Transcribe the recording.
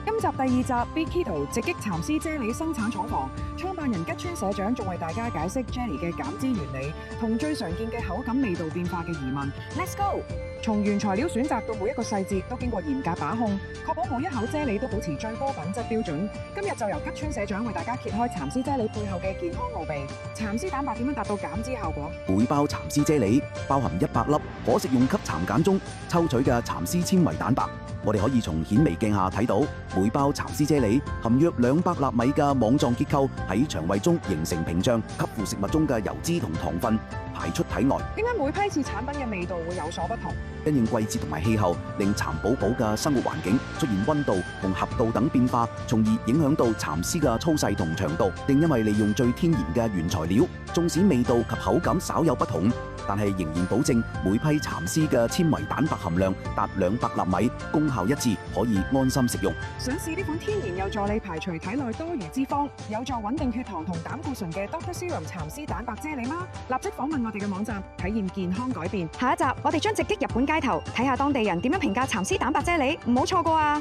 今集第二集 Big Keto 直擊蠶絲啫喱生產廠房，創辦人吉川社長仲為大家解釋 Jelly 嘅減脂原理同最常見嘅口感味道變化嘅疑問。Let's go！ 從原材料選擇到每一個細節都經過嚴格把控，確保每一口啫喱都保持最高品質標準。今日就由吉川社長為大家揭開蠶絲啫喱背後嘅健康奧秘，蠶絲蛋白點樣達到減脂效果？每包蠶絲啫喱包含100粒可食用級蠶繭中抽取嘅蠶絲纖維蛋白。我哋可以從顯微鏡下睇到，每包蠶絲啫喱含約200納米嘅網狀結構喺腸胃中形成屏障，吸附食物中嘅油脂同糖分，排出體外。點解每批次產品嘅味道會有所不同？因應季節同埋氣候，令蠶寶寶嘅生活環境出現溫度同合度等變化，從而影響到蠶絲嘅粗細同長度。正因為利用最天然嘅原材料，縱使味道及口感稍有不同，但係仍然保證每批蠶絲嘅纖維蛋白含量達200納米，功效一致，可以安心食用。想試呢款天然又助你排除體內多餘脂肪、有助穩定血糖同膽固醇嘅 Dr. Serum 蠶絲蛋白啫喱嗎？立即訪問我哋嘅網站，體驗健康改變。下一集我哋將直擊日本街頭，睇下當地人點樣評價蠶絲蛋白啫喱，唔好錯過啊！